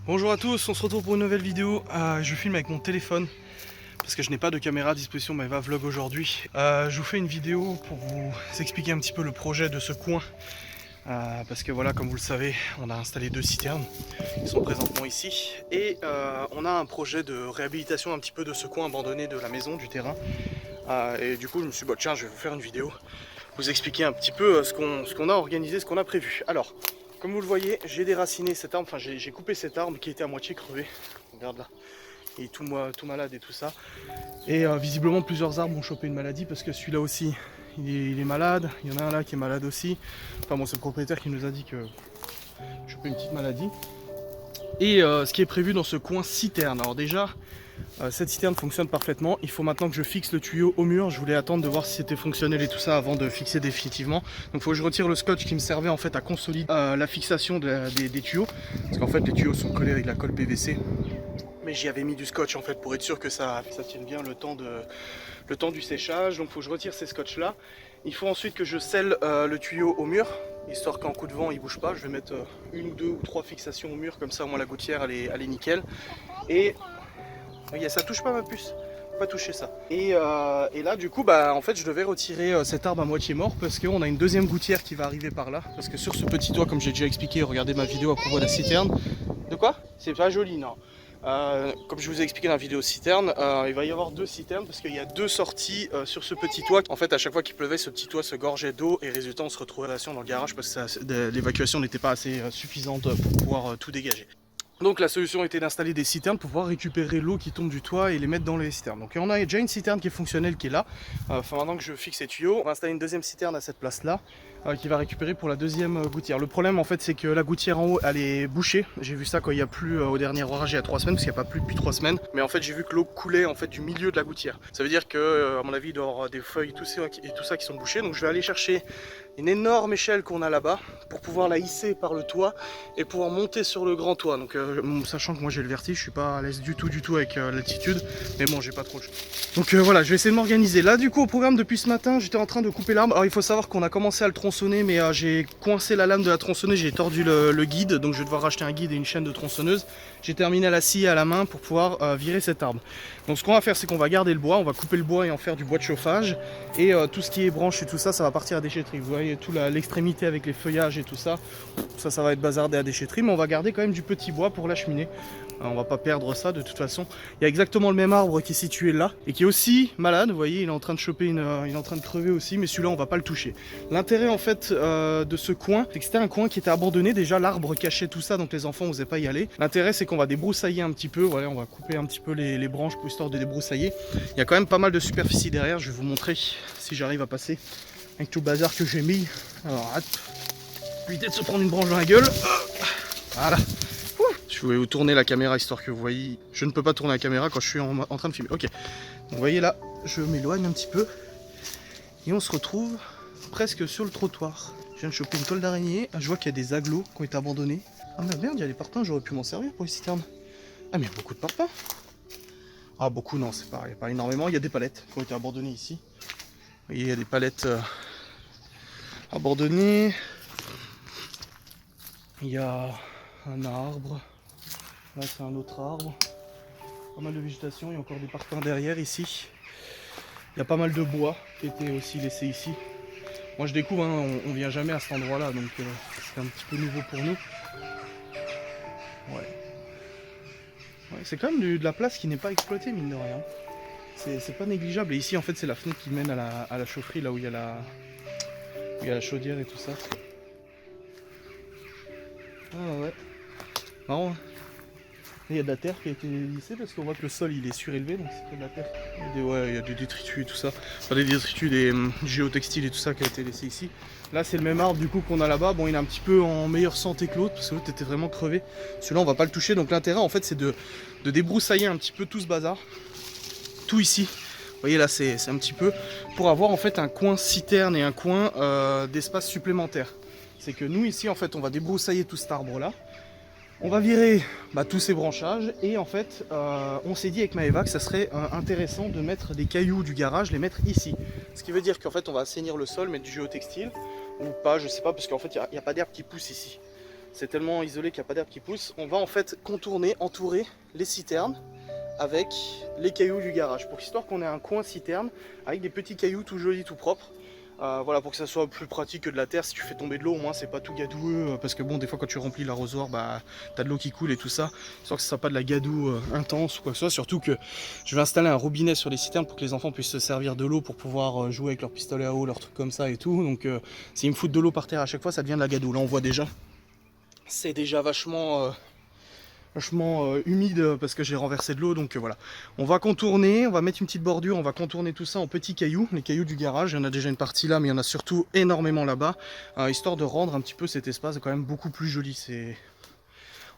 Bonjour à tous, on se retrouve pour une nouvelle vidéo. Je filme avec mon téléphone parce que je n'ai pas de caméra à disposition Maeva Vlog aujourd'hui. Je vous fais une vidéo pour vous expliquer un petit peu le projet de ce coin. Parce que voilà, comme vous le savez, on a installé 2 citernes qui sont présentement ici. Et on a un projet de réhabilitation un petit peu de ce coin abandonné de la maison, du terrain. Et du coup je me suis dit, tiens, je vais vous faire une vidéo, vous expliquer un petit peu ce qu'on a organisé, ce qu'on a prévu. Alors, comme vous le voyez, j'ai déraciné cet arbre, enfin j'ai coupé cet arbre qui était à moitié crevé. Regarde là, il est tout malade et tout ça. Et visiblement plusieurs arbres ont chopé une maladie parce que celui-là aussi, il est malade. Il y en a un là qui est malade aussi. Enfin bon, c'est le propriétaire qui nous a dit que chopé une petite maladie. Et ce qui est prévu dans ce coin citerne. Alors déjà, cette citerne fonctionne parfaitement. Il faut maintenant que je fixe le tuyau au mur. Je voulais attendre de voir si c'était fonctionnel et tout ça avant de fixer définitivement. Donc il faut que je retire le scotch qui me servait en fait à consolider la fixation des tuyaux. Parce qu'en fait les tuyaux sont collés avec la colle PVC. Mais j'y avais mis du scotch en fait pour être sûr que ça tienne bien le temps du séchage. Donc il faut que je retire ces scotch là. Il faut ensuite que je scelle le tuyau au mur, histoire qu'en coup de vent il bouge pas. Je vais mettre une ou deux ou trois fixations au mur, comme ça au moins la gouttière elle est nickel. Et ça touche pas ma puce, pas toucher ça. Et là du coup en fait je devais retirer cet arbre à moitié mort parce qu'on a une deuxième gouttière qui va arriver par là. Parce que sur ce petit toit, comme j'ai déjà expliqué, regardez ma vidéo à propos de la citerne. De quoi? C'est pas joli, non. Comme je vous ai expliqué dans la vidéo citerne, il va y avoir 2 citernes parce qu'il y a 2 sorties sur ce petit toit. En fait, à chaque fois qu'il pleuvait, ce petit toit se gorgeait d'eau et résultat, on se retrouvait dans le garage parce que l'évacuation n'était pas assez suffisante pour pouvoir tout dégager. Donc la solution était d'installer des citernes pour pouvoir récupérer l'eau qui tombe du toit et les mettre dans les citernes. Donc on a déjà une citerne qui est fonctionnelle qui est là. Maintenant que je fixe les tuyaux, on va installer une deuxième citerne à cette place là qui va récupérer pour la deuxième gouttière. Le problème en fait c'est que la gouttière en haut elle est bouchée. J'ai vu ça quand il n'y a plu au dernier orage il y a 3 semaines parce qu'il n'y a pas plu depuis 3 semaines. Mais en fait j'ai vu que l'eau coulait en fait du milieu de la gouttière. Ça veut dire que à mon avis il doit y avoir des feuilles et tout ça qui sont bouchées. Donc je vais aller chercher une énorme échelle qu'on a là-bas pour pouvoir la hisser par le toit et pouvoir monter sur le grand toit. Donc sachant que moi j'ai le vertige, je suis pas à l'aise du tout avec l'altitude, mais bon j'ai pas trop le choix. Donc voilà, je vais essayer de m'organiser. Là du coup au programme depuis ce matin, j'étais en train de couper l'arbre. Alors il faut savoir qu'on a commencé à le tronçonner, mais j'ai coincé la lame de la tronçonneuse, j'ai tordu le guide, donc je vais devoir racheter un guide et une chaîne de tronçonneuse. J'ai terminé à la scie et à la main pour pouvoir virer cet arbre. Donc ce qu'on va faire c'est qu'on va garder le bois, on va couper le bois et en faire du bois de chauffage. Et tout ce qui est branches et tout ça, ça va partir à déchetterie. Vous voyez tout l'extrémité avec les feuillages et tout ça, ça va être bazardé à déchetterie, mais on va garder quand même du petit bois pour la cheminée. On va pas perdre ça de toute façon. Il y a exactement le même arbre qui est situé là et qui est aussi malade. Vous voyez, il est en train de choper il est en train de crever aussi, mais celui-là on va pas le toucher. L'intérêt en fait de ce coin, c'est que c'était un coin qui était abandonné. Déjà l'arbre cachait tout ça, donc les enfants n'osaient pas y aller. L'intérêt c'est qu'on va débroussailler un petit peu. Voilà, on va couper un petit peu les branches pour histoire de débroussailler. Il y a quand même pas mal de superficie derrière. Je vais vous montrer si j'arrive à passer avec tout le bazar que j'ai mis. Alors hop, évitez de se prendre une branche dans la gueule. Voilà. Je vais vous tourner la caméra histoire que vous voyez. Je ne peux pas tourner la caméra quand je suis en train de filmer. Ok. Donc vous voyez là, je m'éloigne un petit peu. Et on se retrouve presque sur le trottoir. Je viens de choper une toile d'araignée. Je vois qu'il y a des agglos qui ont été abandonnés. Ah mais merde, il y a les parpaings, j'aurais pu m'en servir pour les citernes. Ah mais il y a beaucoup de parpaings. Ah beaucoup non, c'est pas, il n'y a pas énormément. Il y a des palettes qui ont été abandonnées ici. Vous voyez, il y a des palettes abandonnées. Il y a un arbre. Là c'est un autre arbre. Pas mal de végétation, il y a encore des parpaings derrière ici. Il y a pas mal de bois qui était aussi laissé ici. Moi je découvre, hein, on vient jamais à cet endroit là, donc c'est un petit peu nouveau pour nous. Ouais, c'est quand même de la place qui n'est pas exploitée mine de rien. C'est pas négligeable. Et ici en fait c'est la fenêtre qui mène à la chaufferie, là où il y a la chaudière et tout ça. Ah ouais, marrant hein. Il y a de la terre qui a été lissée parce qu'on voit que le sol il est surélevé, donc c'est de la terre. Il y a des détritus et tout ça. Enfin des détritus, des géotextiles et tout ça qui a été laissé ici. Là c'est le même arbre du coup qu'on a là-bas. Bon il est un petit peu en meilleure santé que l'autre parce que l'autre était vraiment crevé. Celui-là on va pas le toucher, donc l'intérêt en fait c'est de débroussailler un petit peu tout ce bazar. Tout ici. Vous voyez là c'est un petit peu pour avoir en fait un coin citerne et un coin d'espace supplémentaire. C'est que nous ici en fait on va débroussailler tout cet arbre là. On va virer tous ces branchages et en fait on s'est dit avec Maeva que ça serait intéressant de mettre des cailloux du garage, les mettre ici. Ce qui veut dire qu'en fait on va assainir le sol, mettre du géotextile ou pas, je sais pas, parce qu'en fait il n'y a pas d'herbe qui pousse ici. c'est tellement isolé qu'il n'y a pas d'herbe qui pousse. On va en fait contourner, entourer les citernes avec les cailloux du garage, pour histoire qu'on ait un coin citerne avec des petits cailloux tout jolis, tout propres. Voilà, pour que ça soit plus pratique que de la terre. Si tu fais tomber de l'eau, au moins c'est pas tout gadoueux, parce que bon, des fois quand tu remplis l'arrosoir, bah t'as de l'eau qui coule et tout ça, histoire que ce soit pas de la gadoue intense ou quoi que ce soit. Surtout que je vais installer un robinet sur les citernes pour que les enfants puissent se servir de l'eau pour pouvoir jouer avec leur pistolet à eau, leurs trucs comme ça et tout. Donc s'ils me foutent de l'eau par terre à chaque fois, ça devient de la gadoue. Là on voit déjà, c'est déjà vachement humide parce que j'ai renversé de l'eau, donc voilà. On va contourner, on va mettre une petite bordure, on va contourner tout ça en petits cailloux, les cailloux du garage. Il y en a déjà une partie là, mais il y en a surtout énormément là-bas, histoire de rendre un petit peu cet espace quand même beaucoup plus joli.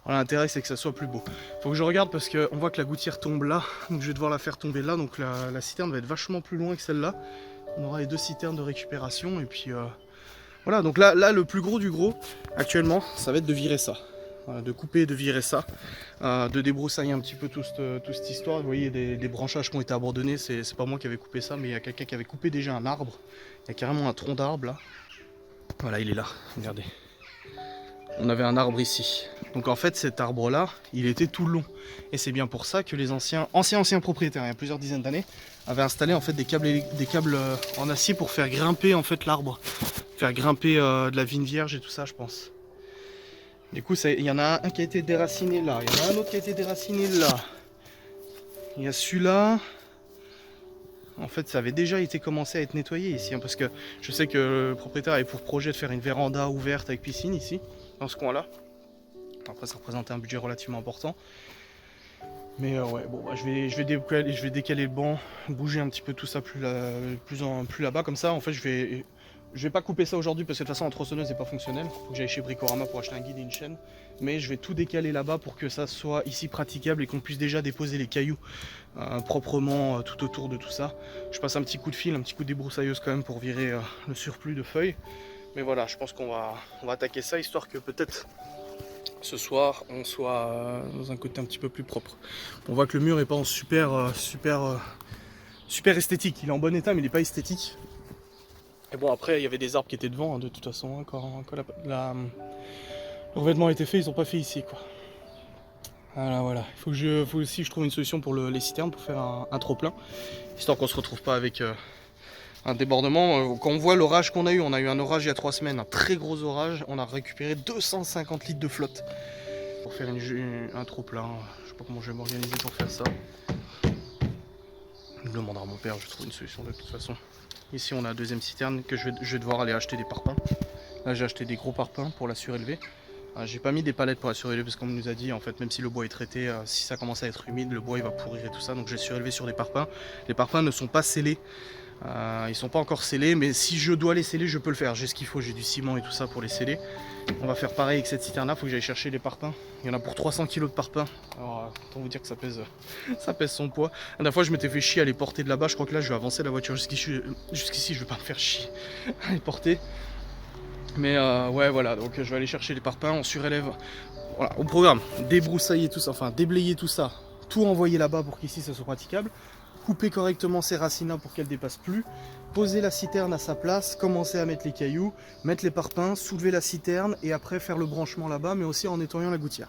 Voilà, l'intérêt c'est que ça soit plus beau. Faut que je regarde parce qu'on voit que la gouttière tombe là, donc je vais devoir la faire tomber là, donc la citerne va être vachement plus loin que celle-là. On aura les 2 citernes de récupération et puis voilà. Donc là le plus gros du gros actuellement, ça va être de virer ça. De couper, de virer ça, de débroussailler un petit peu toute cette histoire. Vous voyez des branchages qui ont été abandonnés, c'est pas moi qui avais coupé ça, mais il y a quelqu'un qui avait coupé déjà un arbre. Il y a carrément un tronc d'arbre là. Voilà, il est là, regardez. On avait un arbre ici. Donc en fait cet arbre là, il était tout long. Et c'est bien pour ça que les anciens propriétaires, il y a plusieurs dizaines d'années, avaient installé en fait des câbles en acier pour faire grimper en fait l'arbre. Faire grimper de la vigne vierge et tout ça, je pense. Du coup, il y en a un qui a été déraciné là, il y en a un autre qui a été déraciné là. Il y a celui-là. En fait, ça avait déjà été commencé à être nettoyé ici, hein, parce que je sais que le propriétaire avait pour projet de faire une véranda ouverte avec piscine ici, dans ce coin-là. Après, ça représentait un budget relativement important. Mais ouais, bon, bah, je vais décaler le banc, bouger un petit peu tout ça plus là-bas, comme ça. En fait, je vais pas couper ça aujourd'hui parce que de toute façon en tronçonneuse c'est pas fonctionnel. Faut que j'aille chez Bricorama pour acheter un guide et une chaîne. Mais je vais tout décaler là-bas pour que ça soit ici praticable et qu'on puisse déjà déposer les cailloux proprement tout autour de tout ça. Je passe un petit coup de fil, un petit coup de débroussailleuse quand même pour virer le surplus de feuilles. Mais voilà, je pense qu'on va attaquer ça histoire que peut-être ce soir on soit dans un côté un petit peu plus propre. On voit que le mur est pas en super esthétique. Il est en bon état mais il n'est pas esthétique. Et bon, après il y avait des arbres qui étaient devant, hein, de toute façon, hein, quand le revêtement a été fait, ils n'ont pas fait ici quoi. Voilà. Il faut aussi que je trouve une solution pour les citernes pour faire un trop plein, histoire qu'on se retrouve pas avec un débordement. Quand on voit l'orage qu'on a eu, on a eu un orage il y a 3 semaines, un très gros orage, on a récupéré 250 litres de flotte pour faire un trop plein. Je sais pas comment je vais m'organiser pour faire ça. Je demanderai à mon père, je trouve une solution de toute façon. Ici on a la deuxième citerne que je vais devoir aller acheter des parpaings. Là j'ai acheté des gros parpaings pour la surélever. J'ai pas mis des palettes pour la surélever parce qu'on nous a dit en fait même si le bois est traité, si ça commence à être humide, le bois il va pourrir et tout ça. Donc j'ai surélevé sur des parpaings. Les parpaings ne sont pas scellés. Ils sont pas encore scellés, mais si je dois les sceller je peux le faire. J'ai ce qu'il faut, j'ai du ciment et tout ça pour les sceller. On va faire pareil avec cette citerne là, faut que j'aille chercher les parpaings. Il y en a pour 300 kg de parpaings. Alors autant vous dire que ça pèse son poids. La dernière fois je m'étais fait chier à les porter de là-bas, je crois que là je vais avancer la voiture jusqu'ici, je vais pas me faire chier à les porter. Mais ouais voilà, donc je vais aller chercher les parpaings, on surélève. Voilà, au programme, débroussailler tout ça, enfin déblayer tout ça, tout envoyer là-bas pour qu'ici ça soit praticable. Couper correctement ces racines-là pour qu'elles ne dépassent plus, poser la citerne à sa place, commencer à mettre les cailloux, mettre les parpaings, soulever la citerne et après faire le branchement là-bas, mais aussi en nettoyant la gouttière.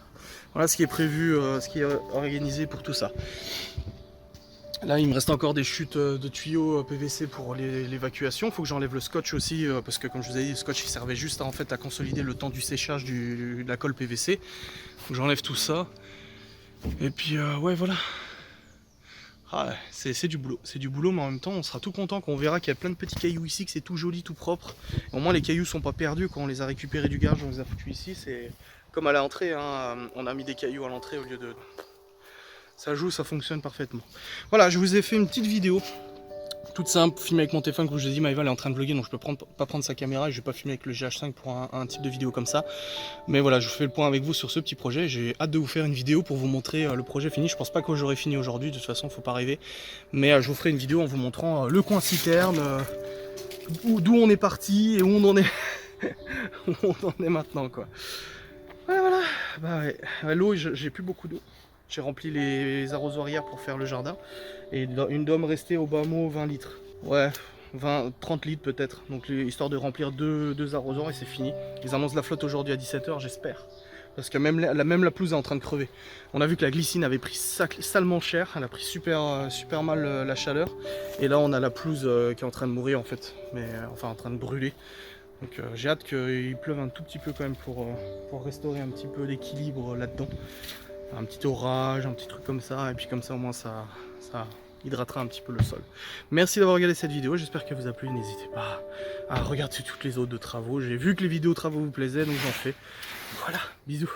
Voilà ce qui est prévu, ce qui est organisé pour tout ça. Là il me reste encore des chutes de tuyaux PVC pour l'évacuation. Il faut que j'enlève le scotch aussi parce que comme je vous ai dit, le scotch il servait juste à consolider le temps du séchage de la colle PVC. Faut que j'enlève tout ça. Et puis ouais voilà. Ah ouais, c'est du boulot, mais en même temps on sera tout content quand on verra qu'il y a plein de petits cailloux ici, que c'est tout joli, tout propre. Au moins les cailloux sont pas perdus quand on les a récupérés du garage, on les a foutus ici. C'est comme à l'entrée, hein, on a mis des cailloux à l'entrée au lieu de... Ça joue, ça fonctionne parfaitement. Voilà, je vous ai fait une petite vidéo toute simple, filmée avec mon téléphone. Comme je vous ai dit, Maëva elle est en train de vlogger, donc je peux pas prendre sa caméra et je vais pas filmer avec le GH5 pour un type de vidéo comme ça. Mais voilà, je fais le point avec vous sur ce petit projet. J'ai hâte de vous faire une vidéo pour vous montrer le projet fini. Je pense pas que j'aurai fini aujourd'hui, de toute façon faut pas rêver. Mais je vous ferai une vidéo en vous montrant le coin citerne, d'où on est parti et où on en est, où on en est maintenant quoi. Voilà. Bah ouais. L'eau, j'ai plus beaucoup d'eau. J'ai rempli les arrosoirs hier pour faire le jardin. Et une domme restée au bas mot 20 litres. Ouais, 30 litres peut-être, donc histoire de remplir deux arrosoirs et c'est fini. Ils annoncent la flotte aujourd'hui à 17 h, j'espère. Parce que même la pelouse est en train de crever. On a vu que la glycine avait pris salement cher, elle a pris super mal la chaleur. Et là on a la pelouse qui est en train de mourir en fait, mais enfin en train de brûler. Donc j'ai hâte qu'il pleuve un tout petit peu quand même pour restaurer un petit peu d'équilibre là-dedans. Un petit orage, un petit truc comme ça, et puis comme ça au moins ça hydratera un petit peu le sol. Merci d'avoir regardé cette vidéo, j'espère qu'elle vous a plu. N'hésitez pas à regarder toutes les autres de travaux. J'ai vu que les vidéos travaux vous plaisaient, donc j'en fais. Voilà, bisous.